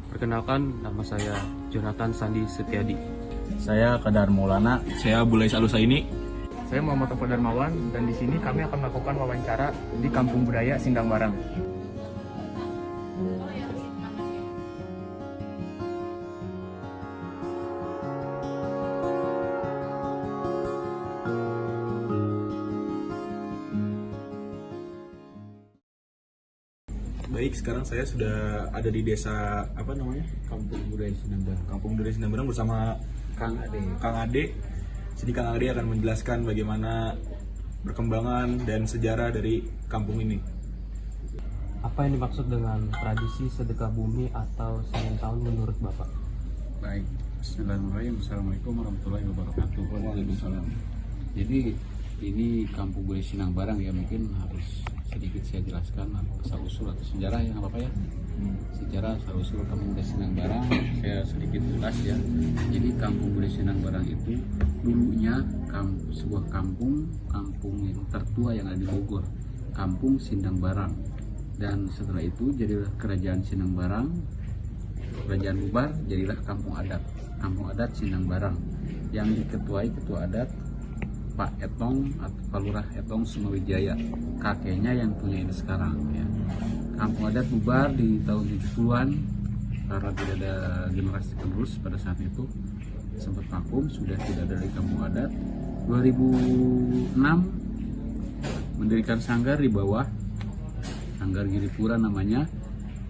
Perkenalkan, nama saya Jonathan Sandi Setiadi. Saya Kadar Maulana. Saya Bulai Salusaini. Saya Muhammad Taufik Darmawan dan di sini kami akan melakukan wawancara di Kampung Budaya Sindang Barang. Baik, sekarang saya sudah ada di desa apa namanya? Kampung Budaya Sindang Barang. Kampung Budaya Sindang Barang bersama Kang Ade. Kang Ade. Jadi Kang Ade akan menjelaskan bagaimana perkembangan dan sejarah dari kampung ini. Apa yang dimaksud dengan tradisi sedekah bumi atau Senin tahun menurut Bapak? Baik, Bismillahirrahmanirrahim. Assalamualaikum warahmatullahi wabarakatuh. Waalaikumsalam. Jadi ini Kampung Budaya Sindang Barang ya, mungkin harus sedikit saya jelaskan asal usul atau sejarah ya, nggak apa-apa ya. Sejarah asal usul Kampung Budaya Sindang Barang saya sedikit jelas ya. Jadi Kampung Budaya Sindang Barang itu dulunya sebuah kampung yang tertua yang ada di Bogor, Kampung Sindang Barang. Dan setelah itu jadilah Kerajaan Sindang Barang. Kerajaan bubar, jadilah Kampung Adat Sindang Barang yang diketuai ketua adat Pak Etong atau Pak Lurah Etong Sumawijaya, kakeknya yang punya ini sekarang ya. Kampung adat bubar di tahun 70-an karena tidak ada generasi penerus pada saat itu, sempat vakum, sudah tidak ada lagi kampung adat. 2006 mendirikan sanggar di bawah, Sanggar Giripura namanya.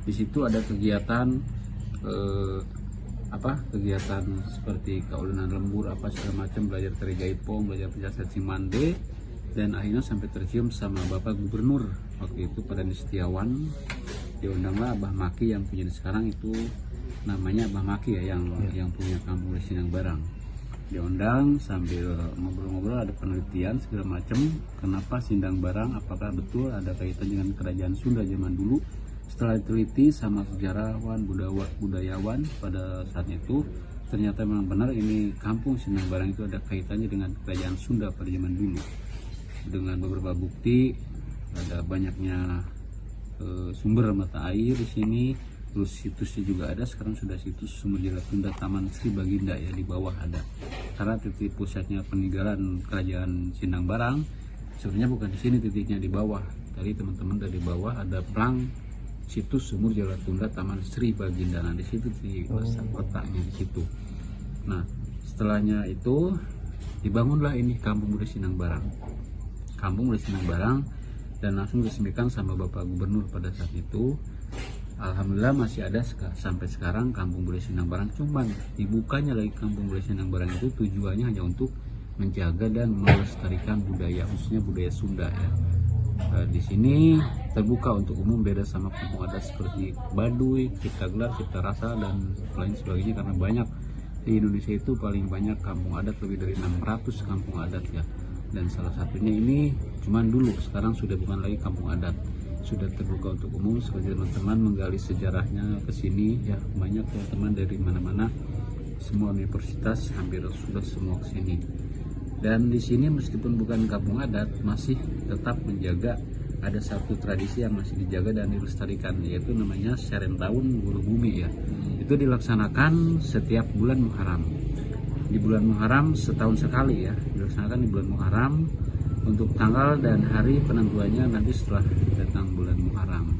Di situ ada kegiatan kegiatan seperti kaulinan lembur apa segala macam, belajar tari jaipong, belajar pencaksilat Cimande, dan akhirnya sampai tercium sama Bapak Gubernur waktu itu pada Setiawan. Diundanglah Abah Maki yang punya sekarang itu namanya Abah Maki ya, yang punya Kampung Budaya Sindang Barang. Diundang sambil ngobrol-ngobrol, ada penelitian segala macam, kenapa Sindang Barang, apakah betul ada kaitan dengan kerajaan Sunda zaman dulu. Setelah diteliti sama sejarawan, budayawan pada saat itu, ternyata memang benar ini Kampung Sindang Barang itu ada kaitannya dengan kerajaan Sunda pada zaman dulu. Dengan beberapa bukti, ada banyaknya sumber mata air di sini, terus situsnya juga ada. Sekarang sudah situs Sumber Jala Tunda Taman Sri Baginda ya, di bawah ada. Karena titik pusatnya peninggalan kerajaan Sindang Barang sebenarnya bukan di sini, titiknya di bawah. Tadi teman-teman dari bawah ada plang situs Sumur Jala Tunda Taman Sri Baginda. Nah, di situ di kotaknya di situ. Nah, setelahnya itu dibangunlah ini Kampung Budaya Sindang Barang. Kampung Budaya Sindang Barang, dan langsung diresmikan sama Bapak Gubernur pada saat itu. Alhamdulillah masih ada sampai sekarang Kampung Budaya Sindang Barang. Cuman dibukanya lagi Kampung Budaya Sindang Barang itu tujuannya hanya untuk menjaga dan melestarikan budaya, khususnya budaya Sunda ya. Di sini terbuka untuk umum, beda sama kampung adat seperti Baduy, Cipta Gelar, Cipta Rasa, dan lain sebagainya. Karena banyak di Indonesia itu paling banyak kampung adat, lebih dari 600 kampung adat ya. Dan salah satunya ini cuman dulu, sekarang sudah bukan lagi kampung adat, sudah terbuka untuk umum. Seperti teman-teman menggali sejarahnya ke sini ya, banyak teman-teman dari mana-mana, semua universitas hampir sudah semua ke sini. Dan di sini meskipun bukan kampung adat, masih tetap menjaga, ada satu tradisi yang masih dijaga dan dilestarikan, yaitu namanya Serentahun Guru Bumi ya. Itu dilaksanakan setiap bulan Muharram. Di bulan Muharram setahun sekali ya, dilaksanakan di bulan Muharram. Untuk tanggal dan hari penentuannya nanti setelah datang bulan Muharram.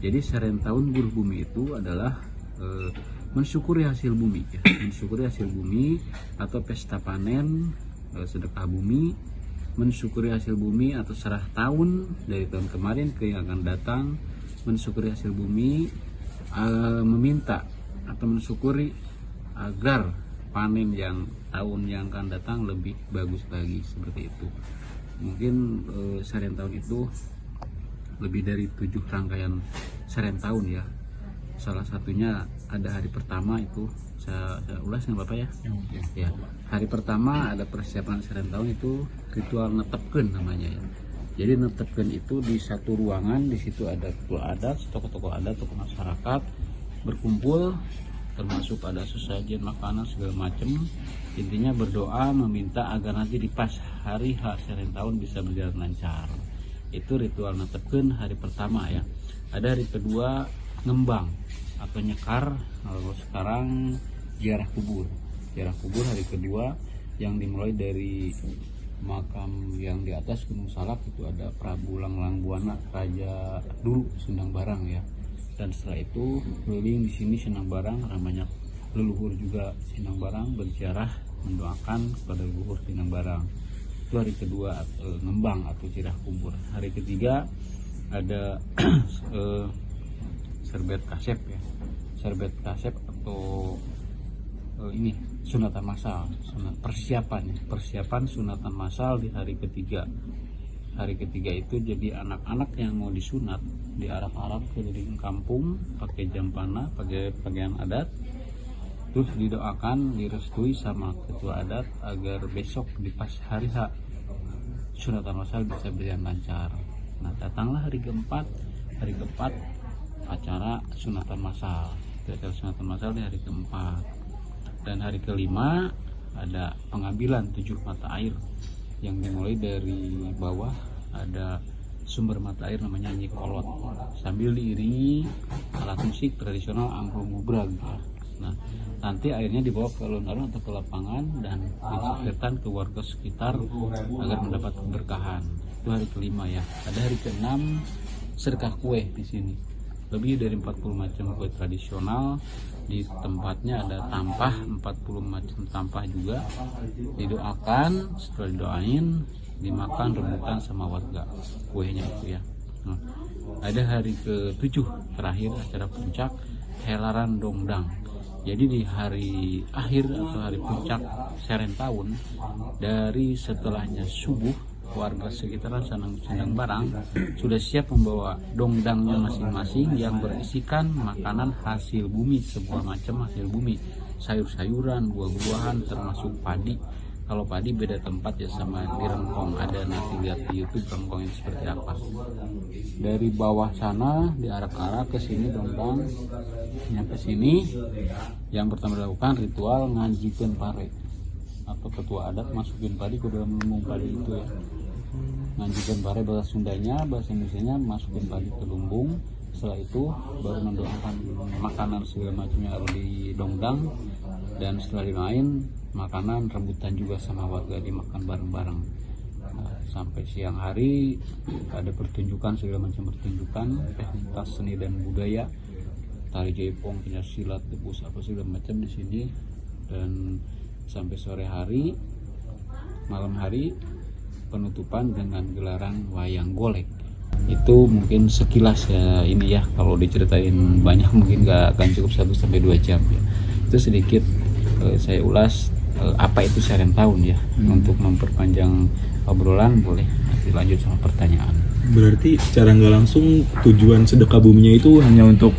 Jadi Serentahun Guru Bumi itu adalah mensyukuri hasil bumi ya. Mensyukuri hasil bumi atau pesta panen, sedekah bumi, mensyukuri hasil bumi atau serah tahun dari tahun kemarin ke yang akan datang, mensyukuri hasil bumi, meminta atau mensyukuri agar panen yang tahun yang akan datang lebih bagus lagi, seperti itu. Mungkin Serentahun itu lebih dari 7 rangkaian Serentahun ya. Salah satunya ada hari pertama itu, saya ulas nggak Bapak ya? Ya. Hari pertama ada persiapan Serentahun, itu ritual netepkeun namanya ya. Jadi netepkeun itu di satu ruangan, di situ ada ketua adat, tokoh-tokoh adat, tokoh masyarakat berkumpul, termasuk ada sesajen makanan segala macam. Intinya berdoa meminta agar nanti di pas hari Serentahun bisa berjalan lancar. Itu ritual netepkeun hari pertama ya. Ada hari kedua ngembang. atau nyekar. Lalu sekarang ziarah kubur. Ziarah kubur hari kedua yang dimulai dari makam yang di atas Gunung Salak, itu ada Prabu Langlang Buana, raja dulu Sindang Barang ya. Dan setelah itu keliling di sini Sindang Barang, namanya leluhur juga Sindang Barang, berziarah mendoakan kepada leluhur Sindang Barang. Itu hari kedua ngembang atau ziarah kubur. Hari ketiga ada serbet kasep ya. Serbet kasep atau ini sunatan massal, persiapan sunatan massal di hari ketiga. Hari ketiga itu jadi anak-anak yang mau disunat diarak-arak keliling kampung pakai jampana, pakai pakaian adat, terus didoakan, direstui sama ketua adat agar besok di pas hari H sunatan massal bisa berjalan lancar. Nah, datanglah hari keempat acara sunatan massal. Acara sunatan massal di hari keempat. Dan hari kelima ada pengambilan 7 mata air yang dimulai dari bawah. Ada sumber mata air namanya Nyi Kolot, sambil diiringi alat musik tradisional angklung mubrag ya. Nah, nanti airnya dibawa ke alun-alun atau ke lapangan dan disebarkan ke warga sekitar agar mendapat keberkahan. Itu hari kelima ya. Ada hari keenam sedekah kue di sini. Lebih dari 40 macam kue tradisional. Di tempatnya ada tampah, 40 macam tampah juga. Didoakan, setelah didoain dimakan rebutan sama warga kuenya itu ya. Nah, ada hari ke-7 terakhir acara puncak helaran dongdang. Jadi di hari akhir atau hari puncak Seren Tahun, dari setelahnya subuh, warga sekitaran Sindang Barang sudah siap membawa dongdangnya masing-masing yang berisikan makanan hasil bumi, sebuah macam hasil bumi, sayur-sayuran, buah-buahan, termasuk padi. Kalau padi beda tempat ya sama di Rengkong, ada nanti lihat di YouTube Rengkong itu seperti apa. Dari bawah sana diarak-arak ke sini dongdang, nyampe sini yang pertama dilakukan ritual nganjikeun pare atau ketua adat masukin padi ke dalam lumbung padi itu ya. Nganjikeun pare bahasa Sundanya, bahasa Indonesianya masukin padi ke lumbung. Setelah itu baru mendoakan makanan segala macam yang ada di dongdang, dan setelah dimain makanan rebutan juga sama warga dimakan bareng-bareng. Nah, sampai siang hari ada pertunjukan, segala macam pertunjukan, aktivitas seni dan budaya, tari jaipong, pencaksilat, tebus apa segala macam di sini. Dan sampai sore hari, malam hari penutupan dengan gelaran wayang golek. Itu mungkin sekilas ya ini ya, kalau diceritain banyak mungkin gak akan cukup 1-2 jam ya. Itu sedikit saya ulas apa itu Seren Tahun ya. Untuk memperpanjang obrolan boleh nanti lanjut sama pertanyaan. Berarti secara nggak langsung tujuan sedekah buminya itu hanya untuk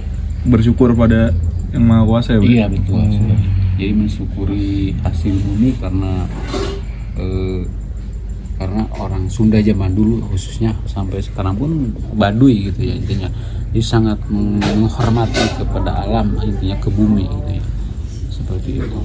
bersyukur pada Yang Maha Kuasa ya, Pak? Iya betul. Jadi mensyukuri hasil bumi karena orang Sunda zaman dulu khususnya sampai sekarang pun Baduy gitu ya intinya. Jadi sangat menghormati kepada alam, intinya ke bumi gitu ya. Seperti itu.